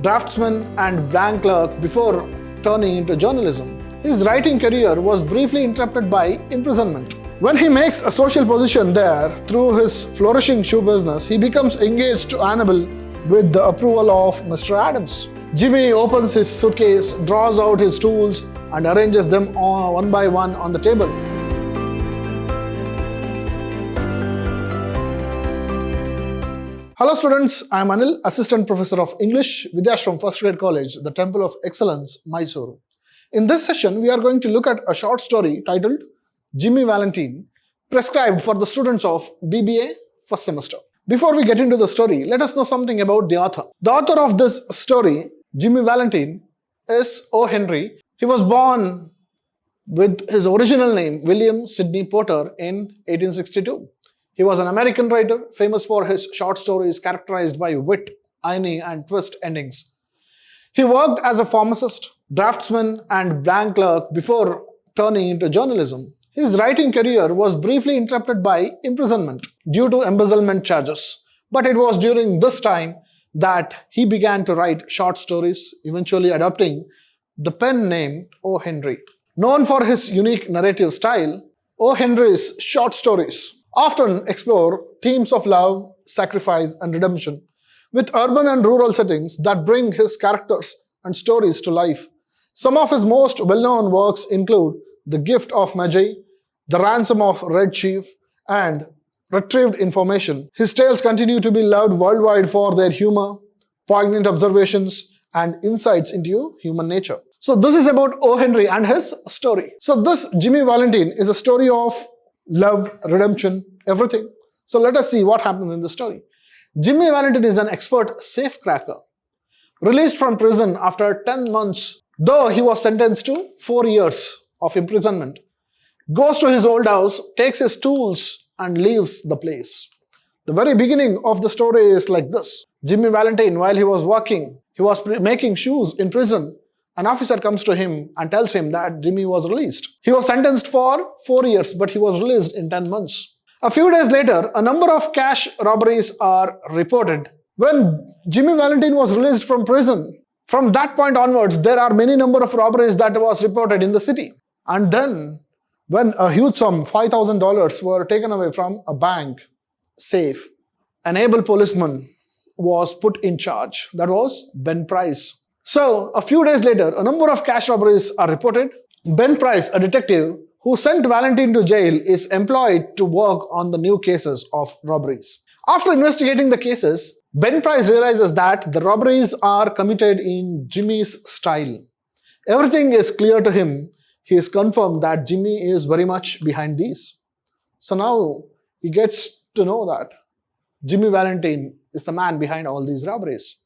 draftsman and bank clerk before turning into journalism. His writing career was briefly interrupted by imprisonment. When he makes a social position there through his flourishing shoe business, he becomes engaged to Annabel with the approval of Mr. Adams. Jimmy opens his suitcase, draws out his tools, and arranges them one by one on the table. Hello students, I am Anil, Assistant Professor of English, Vidhyaashram First Grade College, the Temple of Excellence, MYSURU. In this session, we are going to look at a short story titled Jimmy Valentine, prescribed for the students of BBA first semester. Before we get into the story, let us know something about the author. The author of this story, Jimmy Valentine, is O. Henry. He was born with his original name, William Sidney Porter, in 1862. He was an American writer, famous for his short stories characterized by wit, irony, and twist endings. He worked as a pharmacist, draftsman, and bank clerk before turning into journalism. His writing career was briefly interrupted by imprisonment due to embezzlement charges. But it was during this time that he began to write short stories, eventually adopting the pen name O. Henry. Known for his unique narrative style, O. Henry's short stories often explore themes of love, sacrifice, and redemption, with urban and rural settings that bring his characters and stories to life. Some of his most well-known works include The Gift of Magi, The Ransom of Red Chief, and Retrieved Information. His tales continue to be loved worldwide for their humor, poignant observations, and insights into human nature. So this is about O. Henry and his story. So this Jimmy Valentine is a story of love, redemption, everything. So let us see what happens in the story. Jimmy Valentine is an expert safecracker. Released from prison after 10 months, though he was sentenced to 4 years of imprisonment, goes to his old house, takes his tools, and leaves the place. The very beginning of the story is like this. Jimmy Valentine, while he was working, he was making shoes in prison. An officer comes to him and tells him that Jimmy was released. He was sentenced for 4 years, but he was released in 10 months. A few days later, a number of cash robberies are reported. When Jimmy Valentine was released from prison, from that point onwards, there are many number of robberies that was reported in the city. And then, when a huge sum, $5,000, were taken away from a bank safe, an able policeman was put in charge. That was Ben Price. So, a few days later, a number of cash robberies are reported. Ben Price, a detective who sent Valentine to jail, is employed to work on the new cases of robberies. After investigating the cases, Ben Price realizes that the robberies are committed in Jimmy's style. Everything is clear to him. He is confirmed that Jimmy is very much behind these. So now he gets to know that Jimmy Valentine is the man behind all these robberies.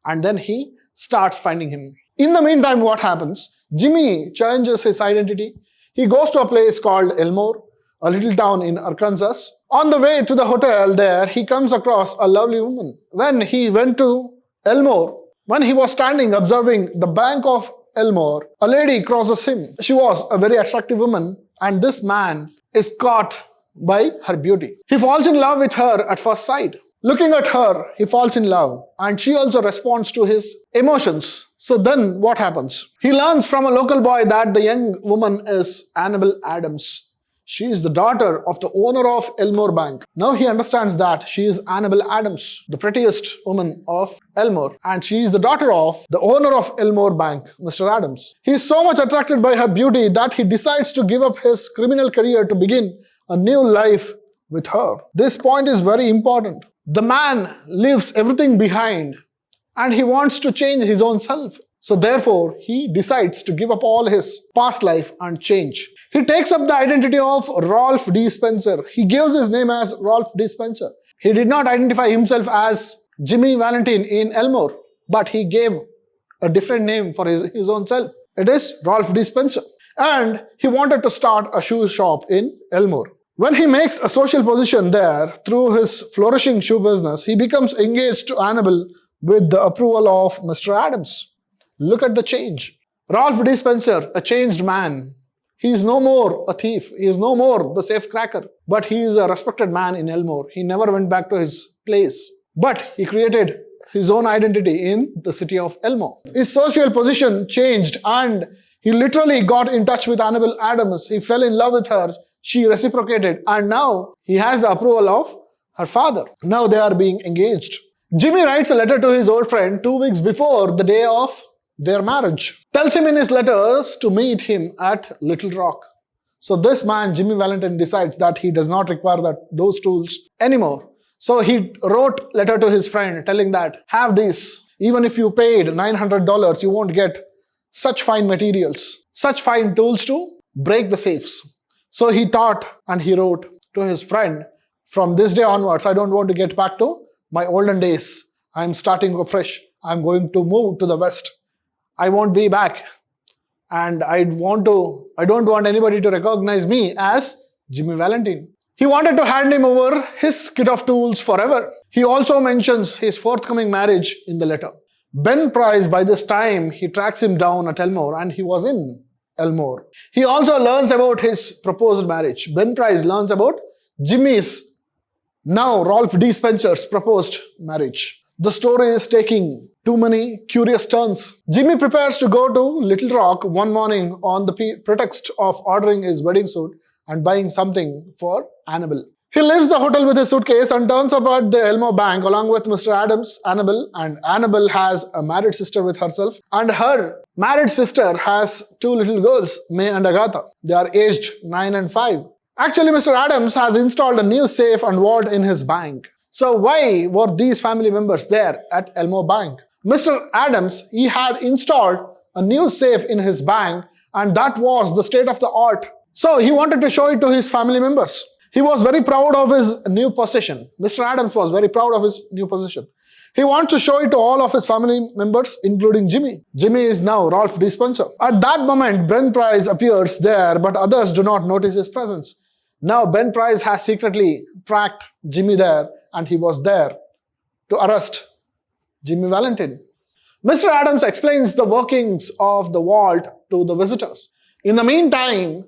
And then he starts finding him. In the meantime, what happens? Jimmy changes his identity. He goes to a place called Elmore, a little town in Arkansas. On the way to the hotel there, he comes across a lovely woman. When he went to Elmore, when he was standing observing the bank of Elmore, a lady crosses him. She was a very attractive woman, and this man is caught by her beauty. He falls in love with her at first sight. Looking at her, he falls in love, and she also responds to his emotions. So then what happens? He learns from a local boy that the young woman is Annabel Adams. She is the daughter of the owner of Elmore Bank. Now he understands that she is Annabel Adams, the prettiest woman of Elmore, and she is the daughter of the owner of Elmore Bank, Mr. Adams. He is so much attracted by her beauty that he decides to give up his criminal career to begin a new life with her. This point is very important. The man leaves everything behind and he wants to change his own self. So therefore, he decides to give up all his past life and change. He takes up the identity of Rolf D. Spencer. He gives his name as Rolf D. Spencer. He did not identify himself as Jimmy Valentine in Elmore, but he gave a different name for his own self. It is Rolf D. Spencer. And he wanted to start a shoe shop in Elmore. When he makes a social position there through his flourishing shoe business, he becomes engaged to Annabel with the approval of Mr. Adams. Look at the change. Rolf D. Spencer, a changed man. He is no more a thief. He is no more the safecracker. But he is a respected man in Elmore. He never went back to his place. But he created his own identity in the city of Elmore. His social position changed and he literally got in touch with Annabelle Adams. He fell in love with her. She reciprocated and now he has the approval of her father. Now they are being engaged. Jimmy writes a letter to his old friend 2 weeks before the day of their marriage. Tells him in his letters to meet him at Little Rock. So this man, Jimmy Valentine, decides that he does not require those tools anymore. So he wrote a letter to his friend telling that, have this. Even if you paid $900, you won't get such fine materials, such fine tools to break the safes. So he thought and he wrote to his friend, from this day onwards, I don't want to get back to my olden days. I'm starting afresh. I'm going to move to the West. I won't be back. And I don't want anybody to recognize me as Jimmy Valentine. He wanted to hand him over his kit of tools forever. He also mentions his forthcoming marriage in the letter. Ben Price, by this time, he tracks him down at Elmore and he was in Elmore. He also learns about his proposed marriage. Ben Price learns about Jimmy's, now Ralph D. Spencer's, proposed marriage. The story is taking too many curious turns. Jimmy prepares to go to Little Rock one morning on the pretext of ordering his wedding suit and buying something for Annabelle. He leaves the hotel with his suitcase and turns up at the Elmore Bank along with Mr. Adams, Annabelle, and Annabelle has a married sister with herself and her married sister has 2 little girls, May and Agatha. They are aged 9 and 5. Actually, Mr. Adams has installed a new safe and vault in his bank. So why were these family members there at Elmore Bank? Mr. Adams, he had installed a new safe in his bank and that was the state of the art. So he wanted to show it to his family members. He was very proud of his new possession. Mr. Adams was very proud of his new possession. He wants to show it to all of his family members, including Jimmy. Jimmy is now Ralph D. Spencer. At that moment, Ben Price appears there, but others do not notice his presence. Now, Ben Price has secretly tracked Jimmy there, and he was there to arrest Jimmy Valentine. Mr. Adams explains the workings of the vault to the visitors. In the meantime,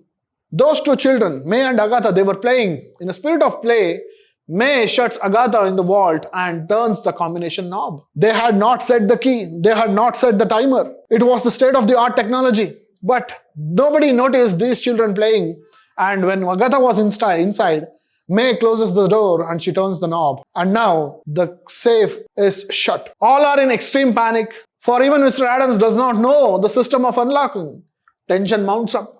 those 2 children, May and Agatha, they were playing. In a spirit of play, May shuts Agatha in the vault and turns the combination knob. They had not set the key. They had not set the timer. It was the state-of-the-art technology. But nobody noticed these children playing. And when Agatha was inside, May closes the door and she turns the knob. And now the safe is shut. All are in extreme panic, for even Mr. Adams does not know the system of unlocking. Tension mounts up.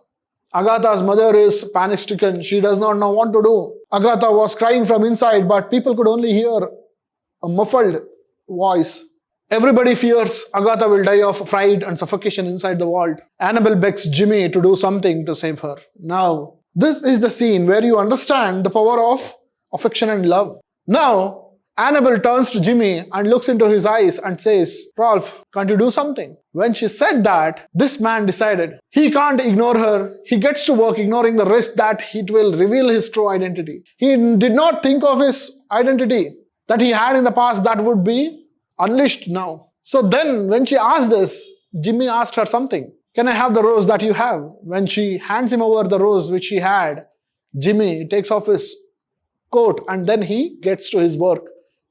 Agatha's mother is panic-stricken. She does not know what to do. Agatha was crying from inside, but people could only hear a muffled voice. Everybody fears Agatha will die of fright and suffocation inside the vault. Annabelle begs Jimmy to do something to save her. Now, this is the scene where you understand the power of affection and love. Now, Annabelle turns to Jimmy and looks into his eyes and says, Ralph, can't you do something? When she said that, this man decided he can't ignore her. He gets to work ignoring the risk that it will reveal his true identity. He did not think of his identity that he had in the past that would be unleashed now. So then when she asked this, Jimmy asked her something. Can I have the rose that you have? When she hands him over the rose which she had, Jimmy takes off his coat and then he gets to his work.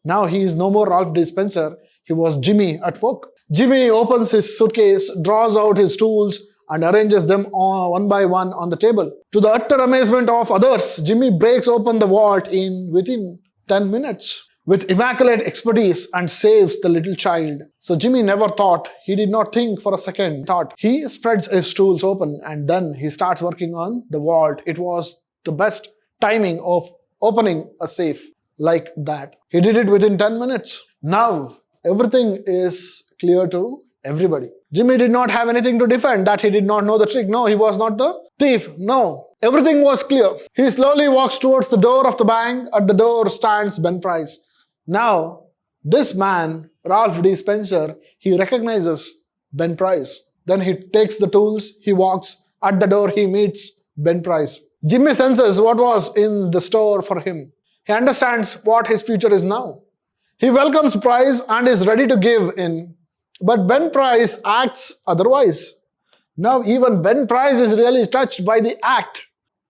Now he is no more Ralph D. Spencer. He was Jimmy at work. Jimmy opens his suitcase, draws out his tools and arranges them one by one on the table. To the utter amazement of others, Jimmy breaks open the vault within 10 minutes with immaculate expertise and saves the little child. So Jimmy never thought, he did not think for a second, thought. He spreads his tools open and then he starts working on the vault. It was the best timing of opening a safe like that. He did it within 10 minutes. Now, everything is clear to everybody. Jimmy did not have anything to defend, that he did not know the trick. No, he was not the thief. No, everything was clear. He slowly walks towards the door of the bank. At the door stands Ben Price. Now, this man, Ralph D. Spencer, he recognizes Ben Price. Then he takes the tools, he walks. At the door, he meets Ben Price. Jimmy senses what was in the store for him. He understands what his future is now. He welcomes Price and is ready to give in. But Ben Price acts otherwise. Now even Ben Price is really touched by the act.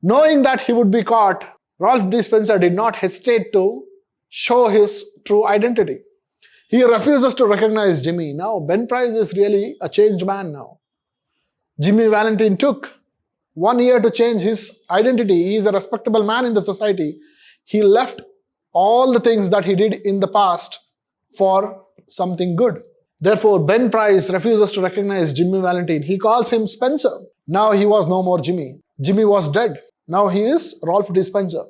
Knowing that he would be caught, Ralph D. Spencer did not hesitate to show his true identity. He refuses to recognize Jimmy. Now, Ben Price is really a changed man now. Jimmy Valentine took 1 year to change his identity. He is a respectable man in the society. He left all the things that he did in the past for something good. Therefore, Ben Price refuses to recognize Jimmy Valentine. He calls him Spencer. Now he was no more Jimmy. Jimmy was dead. Now he is Ralph D. Spencer.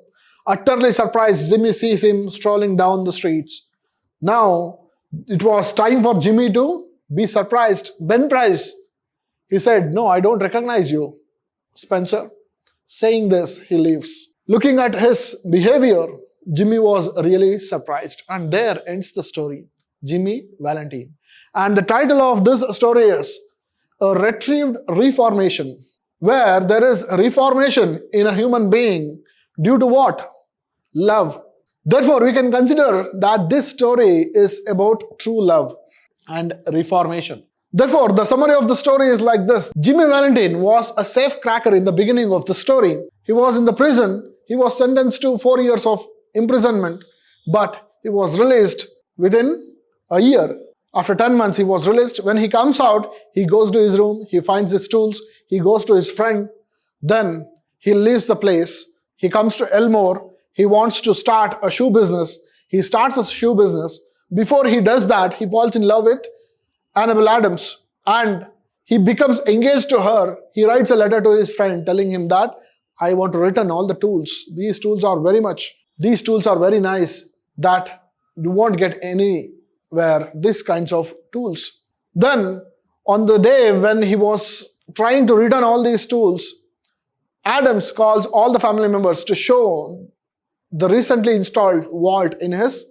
Utterly surprised, Jimmy sees him strolling down the streets. Now it was time for Jimmy to be surprised. Ben Price, he said, "No, I don't recognize you, Spencer." Saying this, he leaves. Looking at his behavior, Jimmy was really surprised. And there ends the story, Jimmy Valentine. And the title of this story is A Retrieved Reformation, where there is reformation in a human being due to what? Love. Therefore, we can consider that this story is about true love and reformation. Therefore, the summary of the story is like this. Jimmy Valentine was a safe cracker in the beginning of the story. He was in the prison. He was sentenced to 4 years of imprisonment, but he was released within a year. After 10 months, he was released. When he comes out, he goes to his room, he finds his tools, he goes to his friend, then he leaves the place. He comes to Elmore. He wants to start a shoe business. He starts a shoe business. Before he does that, he falls in love with Annabelle Adams and he becomes engaged to her. He writes a letter to his friend telling him that I want to return all the tools. These tools are very nice that you won't get anywhere these kinds of tools. Then on the day when he was trying to return all these tools, Adams calls all the family members to show the recently installed vault in his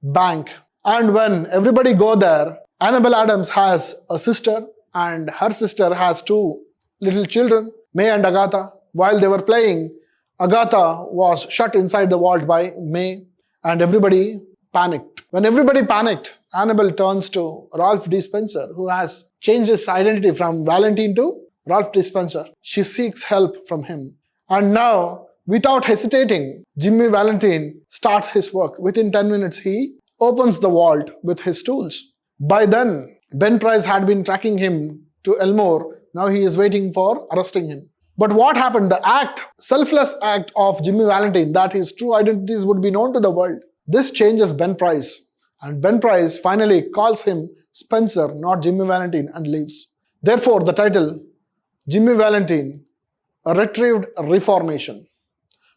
bank. And when everybody go there, Annabelle Adams has a sister and her sister has 2 little children, May and Agatha. While they were playing, Agatha was shut inside the vault by May and everybody panicked. When everybody panicked, Annabelle turns to Ralph D. Spencer, who has changed his identity from Valentine to Ralph D. Spencer. She seeks help from him. And now, without hesitating, Jimmy Valentine starts his work. Within 10 minutes, he opens the vault with his tools. By then, Ben Price had been tracking him to Elmore. Now he is waiting for arresting him. But what happened? The selfless act of Jimmy Valentine, that his true identities would be known to the world. This changes Ben Price. And Ben Price finally calls him Spencer, not Jimmy Valentine, and leaves. Therefore, the title, Jimmy Valentine, A Retrieved Reformation.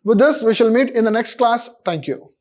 With this, we shall meet in the next class. Thank you.